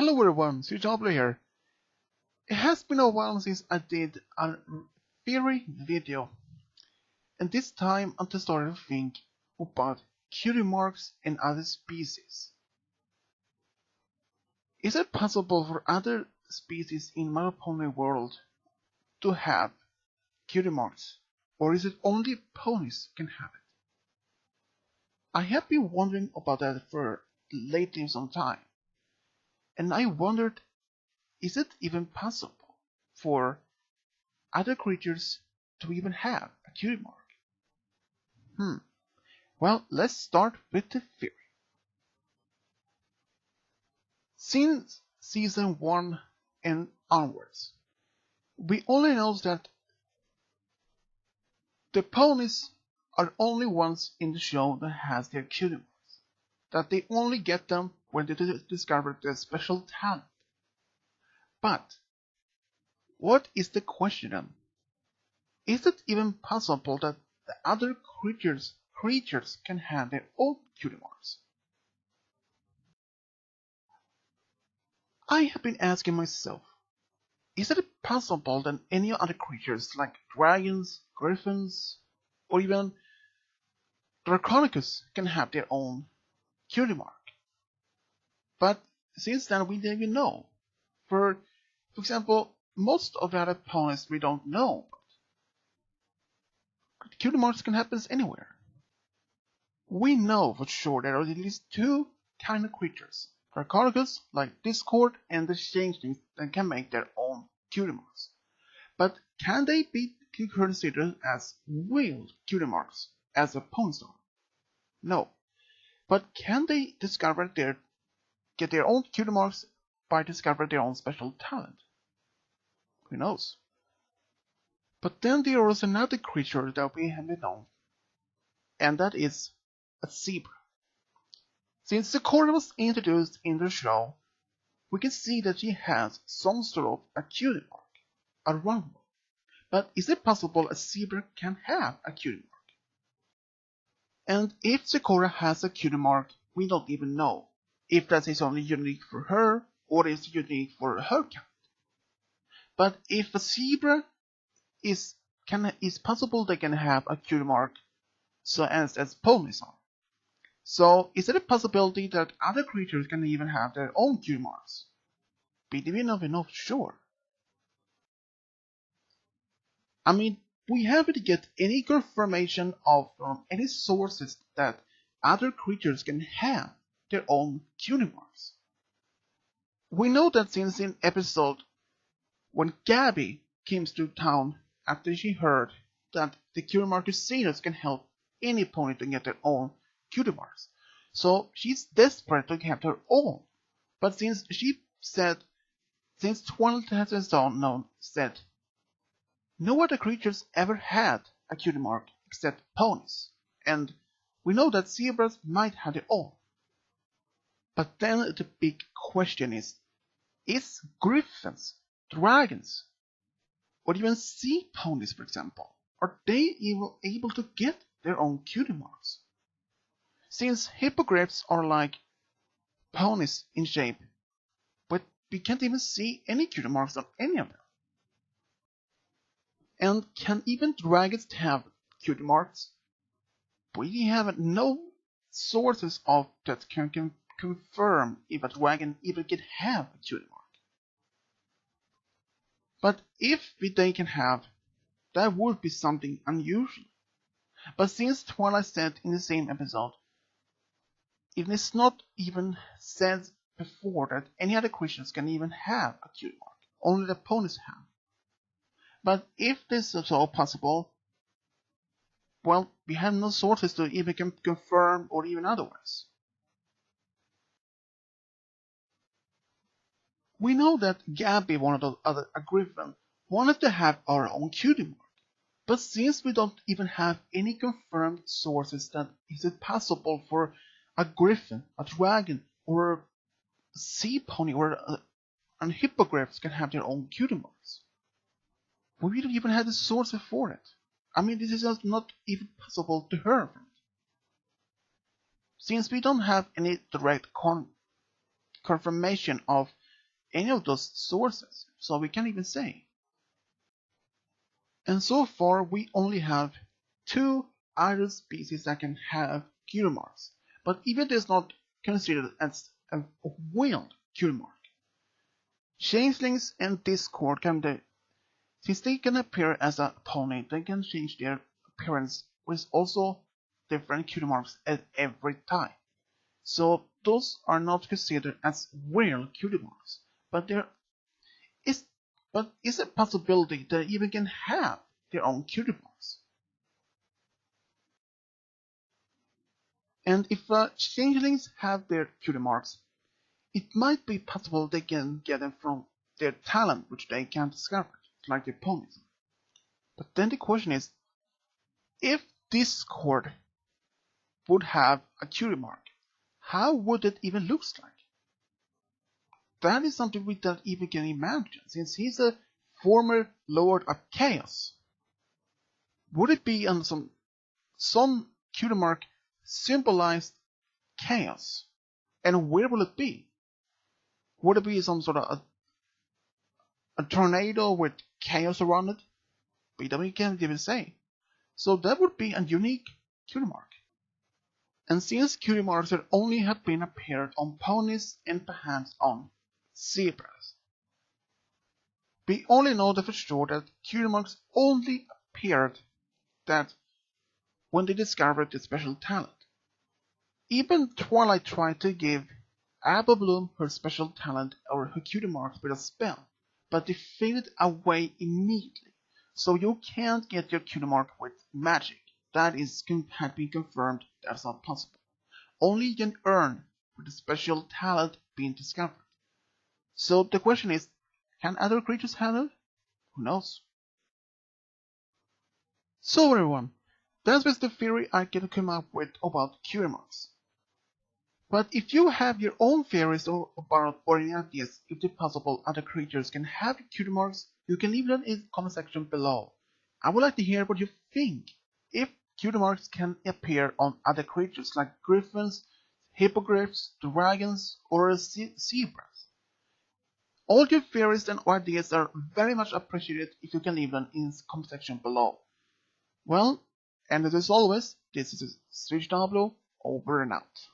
Hello everyone, Cutie here. It has been a while since I did a theory video, and this time I'm just starting to think about cutie marks in other species. Is it possible for other species in My Pony world to have cutie marks, or is it only ponies can have it? I have been wondering about that for lately some time, and I wondered, is it even possible for other creatures to even have a cutie mark? Well, let's start with the theory. Since season 1 and onwards, we only know that the ponies are only ones in the show that has their cutie marks, that they only get them when they discover their special talent. But what is the question then? Is it even possible that the other creatures can have their own cutie marks? I have been asking myself, is it possible that any other creatures like dragons, griffins, or even Draconicus can have their own cutie mark? But since then we don't even know. For example, most of the other ponies we don't know. Cutie marks can happen anywhere. We know for sure there are at least two kind of creatures. Draconicus, like Discord, and the changelings that can make their own cutie marks. But can they be considered as real cutie marks as a pony star? No. But can they get their own cutie marks by discovering their own special talent? Who knows? But then there is another creature that we haven't known, and that is a zebra. Since Sakura was introduced in the show, we can see that she has some sort of a cutie mark, a runway. But is it possible a zebra can have a cutie mark? And if Sakura has a cutie mark, we don't even know if that is only unique for her or is unique for her kind. But if a zebra is possible they can have a cutie mark, so as ponies are. So is it a possibility that other creatures can even have their own cutie marks? We don't even know for sure. I mean, we haven't get any confirmation from any sources that other creatures can have their own cutie marks. We know that since in episode when Gabby came to town after she heard that the cutie mark crusaders can help any pony to get their own cutie marks. So she's desperate to have her own. But since Twilight has said no other creatures ever had a cutie mark except ponies, and we know that zebras might have their own. But then the big question is griffins, dragons, or even sea ponies, for example, are they able to get their own cutie marks? Since hippogriffs are like ponies in shape, but we can't even see any cutie marks on any of them. And can even dragons have cutie marks? We have no sources of that can confirm if a dragon even can have a cutie mark. But if they can have, that would be something unusual. But since Twilight said in the same episode, it is not even said before that any other creatures can even have a cutie mark. Only the ponies have. But if this is all possible, well, we have no sources to even confirm or even otherwise. We know that Gabby, one of the other griffin, wanted to have our own cutie mark. But since we don't even have any confirmed sources that is it possible for a griffin, a dragon, or a sea pony, or a hippogriff can have their own cutie marks, we don't even have the source for it. I mean, this is not even possible to hear from it. Since we don't have any direct confirmation of any of those sources, so we can't even say. And so far we only have 2 adult species that can have cutie marks, but even this is not considered as a wild cutie mark. Changelings and Discord since they can appear as a pony, they can change their appearance with also different cutie marks at every time. So those are not considered as real cutie marks, but there is a possibility that they even can have their own cutie marks. And if changelings have their cutie marks, it might be possible they can get them from their talent, which they can't discover, like their ponies. But then the question is, if Discord would have a cutie mark, how would it even look like? That is something we don't even can imagine, since he's a former Lord of Chaos. Would it be on some cutie mark symbolized chaos? And where will it be? Would it be some sort of a tornado with chaos around it? We can't even say. So that would be a unique cutie mark. And since cutie marks only have been appeared on ponies and perhaps on zebras, we only know that for sure that cutie marks only appeared that when they discovered the special talent. Even Twilight tried to give Apple Bloom her special talent or her cutie marks with a spell, but they faded away immediately. So you can't get your cutie mark with magic. That had been confirmed that's not possible. Only you can earn with the special talent being discovered. So the question is, can other creatures have it? Who knows? So everyone, that was the theory I can come up with about cutie marks. But if you have your own theories or any ideas if it's possible other creatures can have cutie marks, you can leave them in the comment section below. I would like to hear what you think. If cutie marks can appear on other creatures like griffins, hippogriffs, dragons, or zebras. All your theories and ideas are very much appreciated if you can leave them in the comment section below. Well, and as always, this is Switch over and out.